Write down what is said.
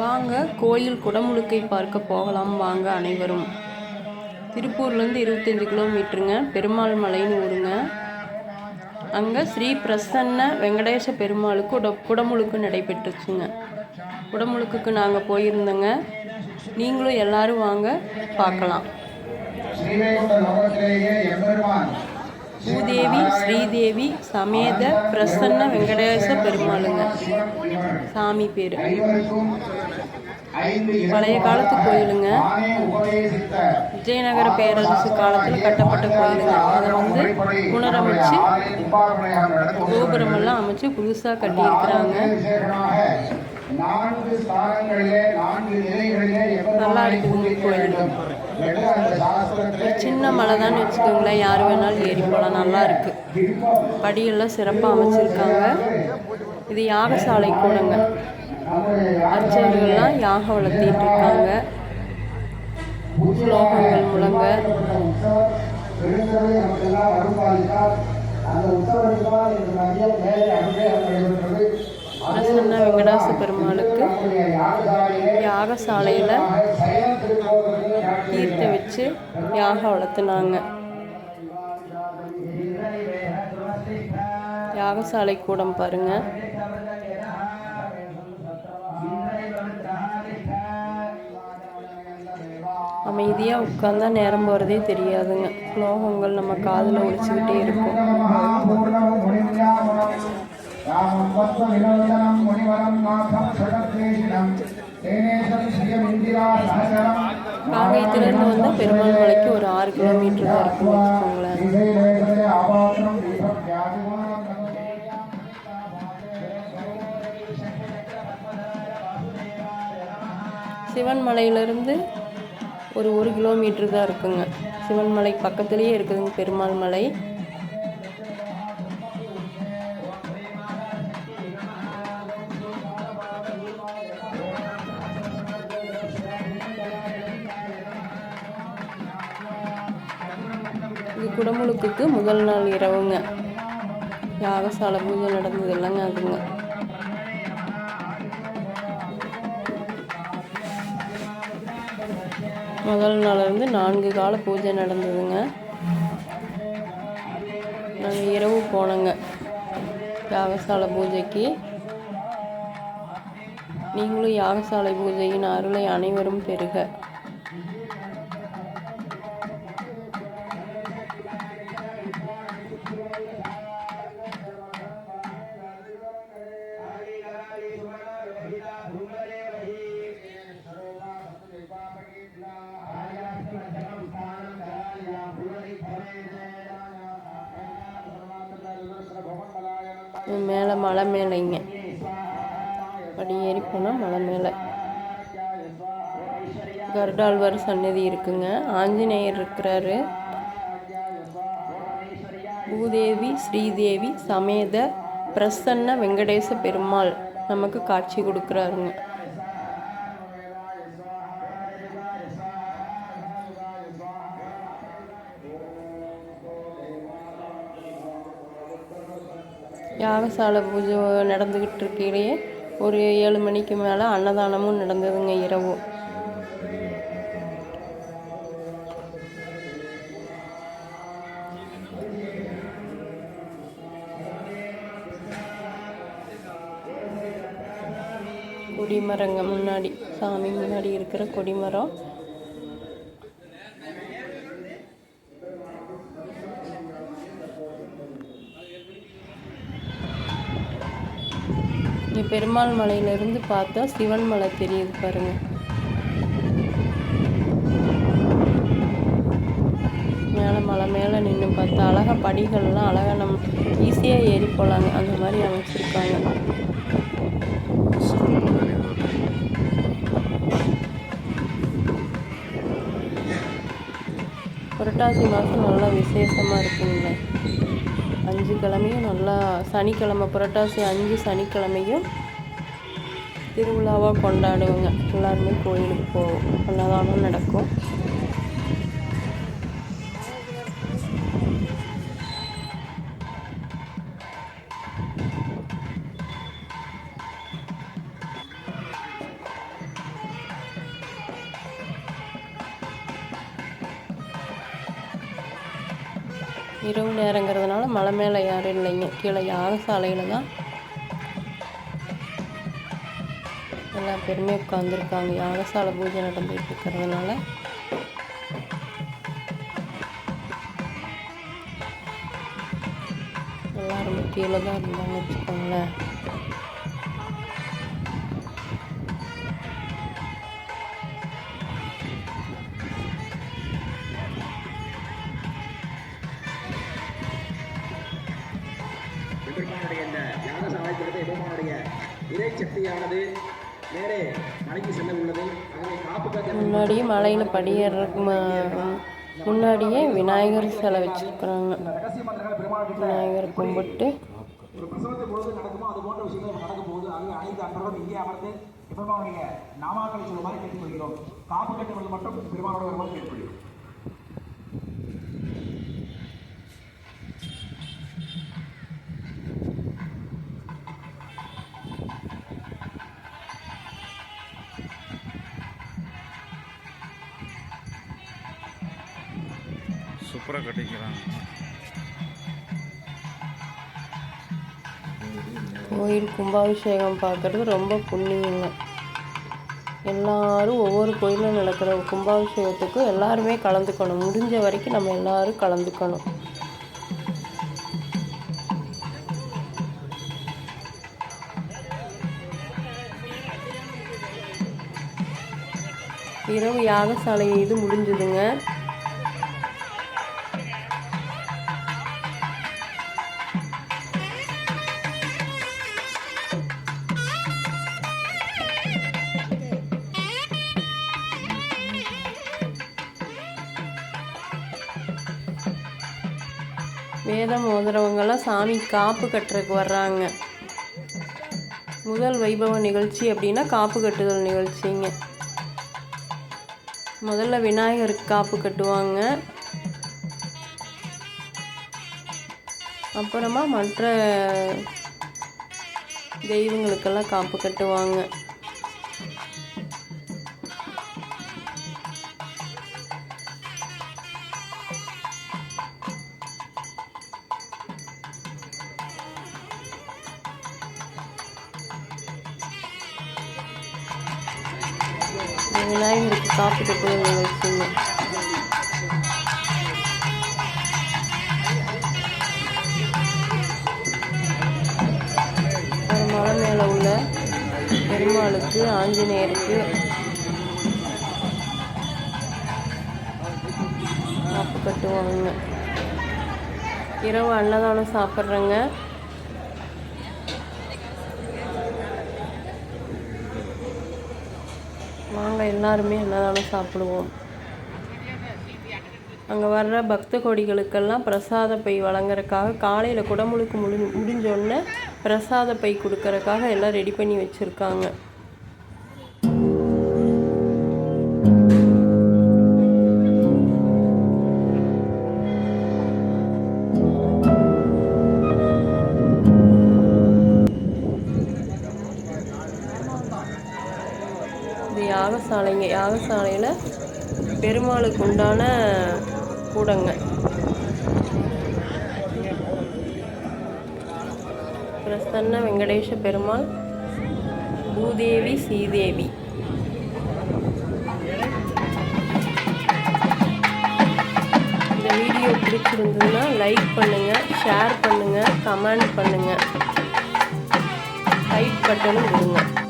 வாங்க கோயில் குடமுழுக்கை பார்க்க போகலாம் வாங்க அனைவரும். திருப்பூர்லேருந்து 25 கிலோமீட்டருங்க. பெருமாள் மலைன்னு ஊருங்க. அங்கே ஸ்ரீ பிரசன்ன வெங்கடேச பெருமாளுக்கு குடமுழுக்கு நடைபெற்றுச்சுங்க. குடமுழுக்குக்கு நாங்கள் போயிருந்தோங்க. நீங்களும் எல்லாரும் வாங்க பார்க்கலாம். பூதேவி ஸ்ரீதேவி சமேத பிரசன்ன வெங்கடேச பெருமாளுங்க சாமி பேர். பழைய காலத்து கோயிலுங்க. விஜயநகர பேரரசு காலத்தில் கட்டப்பட்ட கோயிலுங்க. அதை புனரமைச்சு கோபுரமெல்லாம் அமைச்சு புதுசாக கட்டியிருக்கிறாங்க. நல்லா இருக்குதுங்க கோயில். சின்ன மலை தான் வச்சுக்கோங்களேன், யார் வேணாலும் ஏறி போகலாம். நல்லா இருக்கு. படியெல்லாம் சிறப்பாக அமைச்சிருக்காங்க. இது யாகசாலை கூடங்க. அர்ச்சகர்கள்லாம் யாகம் வளர்த்திட்டு இருக்காங்க. ஸ்லோகங்கள் முழங்க. பிரசன்ன வெங்கடாச பெருமாளுக்கு யாகசாலையில் தீர்த்த வச்சு யாகம் வளர்த்துனாங்க. யாகசாலை கூடம் பாருங்க. அமைதியாக உட்கார்ந்தா நேரம் போகிறதே தெரியாதுங்க. ஸ்லோகங்கள் நம்ம காதில் ஒழிச்சுக்கிட்டே இருக்கும். காங்கேயத்திலிருந்து வந்தால் பெருமாள் மலைக்கு ஒரு 6 கிலோமீட்டர் தான் இருக்குன்னு வச்சுக்கோங்களேன். சிவன் மலையிலிருந்து ஒரு 1 கிலோமீட்டர் தான் இருக்குங்க. சிவன் மலை பக்கத்துலேயே இருக்குதுங்க பெருமாள் மலை. இது குடமுழுக்குக்கு முதல் நாள் இரவுங்க. யாகசாலை பூஜை நடந்தது இல்லைங்க அதுங்க. முதல் நாளிலிருந்து 4 கால பூஜை நடந்ததுங்க. நாங்கள் இரவு போனோங்க யாகசாலை பூஜைக்கு. நீங்களும் யாகசாலை பூஜையின் அருளை அனைவரும் பெறுக. மேலே மலை மேலேங்க படி ஏறி போனால் மலை மேலே கருடாழ்வார் சன்னதி இருக்குங்க. ஆஞ்சநேயர் இருக்கிறாரு. பூதேவி ஸ்ரீதேவி சமேத பிரசன்ன வெங்கடேச பெருமாள் நமக்கு காட்சி கொடுக்குறாருங்க. யாகசாலை பூஜை நடந்துக்கிட்டு இருக்கையிலேயே ஒரு 7 மணிக்கு மேலே அன்னதானமும் நடந்ததுங்க இரவு. கொடிமரங்க முன்னாடி, சாமி முன்னாடி இருக்கிற கொடிமரம். பெருமாள் மலையிலிருந்து பார்த்தா சிவன் மலை தெரியுது பாருங்க. மேலே மலை மேலே நின்று பார்த்தா அழகா படிகள்லாம் அழகா நம்ம ஈஸியாக ஏறி போகலாங்க. அந்த மாதிரி அமைச்சிருக்காங்க. புரட்டாசி மாதம் நல்லா விசேஷமாக இருக்குங்க. 5 கிழமையும் நல்லா, சனிக்கிழமை புரட்டாசி 5 சனிக்கிழமையும் திருவிழாவாக கொண்டாடுவோங்க. எல்லாருமே கோயிலுக்கு போவோம். அன்னதானம் நடக்கும். இரவு நேரங்கிறதுனால மலை மேலே யாரும் இல்லைங்க. கீழே யாகசாலையில் தான் எல்லா பேருமே உட்காந்துருக்காங்க. யாகசாலை பூஜை நடந்துகிட்டு இருக்கிறதுனால எல்லாருமே கீழே தான் இருந்தாங்கன்னு வச்சுக்கோங்களேன். முன்னாடியே மலையில் படியேறதுக்கு முன்னாடியே விநாயகர் சிலை வச்சுருக்குறாங்க. விநாயகர் கும்பிட்டு சூப்பராக கட்டிக்கிறாங்க. கோயில் கும்பாபிஷேகம் பார்க்குறது ரொம்ப புண்ணியங்க. எல்லாரும் ஒவ்வொரு கோயிலில் நடக்கிற கும்பாபிஷேகத்துக்கு எல்லாருமே கலந்துக்கணும். முடிஞ்ச வரைக்கும் நம்ம எல்லாரும் கலந்துக்கணும். இரவு யாகசாலை இது முடிஞ்சதுங்க. வேதம் ஓதுறவங்கெல்லாம் சாமி காப்பு கட்டுறதுக்கு வர்றாங்க. முதல் வைபவ நிகழ்ச்சி அப்படின்னா காப்பு கட்டுதல் நிகழ்ச்சிங்க. முதல்ல விநாயகருக்கு காப்பு கட்டுவாங்க. அப்புறமா மற்ற தெய்வங்களுக்கெல்லாம் காப்பு கட்டுவாங்க. விநாயகருக்கு காப்பு கட்டுதல் நிகழ்ச்சிங்க. ஒரு மலை மேலே உள்ள பெருமாளுக்கு ஆஞ்சநேயருக்கு காப்பு கட்டுவாங்க. இரவு அன்னதானம் சாப்பிட்றேங்க. வாங்க எல்லாருமே அன்னதானம் சாப்பிடுவோம். அங்கே வர்ற பக்த கோடிகளுக்கெல்லாம் பிரசாத பை வழங்குறதுக்காக காலையில் குடமுழுக்கு முடிஞ்சோடனே பிரசாத பை கொடுக்கறதுக்காக எல்லாம் ரெடி பண்ணி வச்சுருக்காங்க. யாகசாலைங்க. யாகசாலையில் பெருமாளுக்கு உண்டான கூடங்க. பிரசன்ன வெங்கடேஷ பெருமாள், பூதேவி, ஸ்ரீதேவி. இந்த வீடியோ பிடிச்சிருந்ததுன்னா லைக் பண்ணுங்கள், ஷேர் பண்ணுங்கள், கமெண்ட் பண்ணுங்கள், லைக் பட்டனும் கொடுங்க.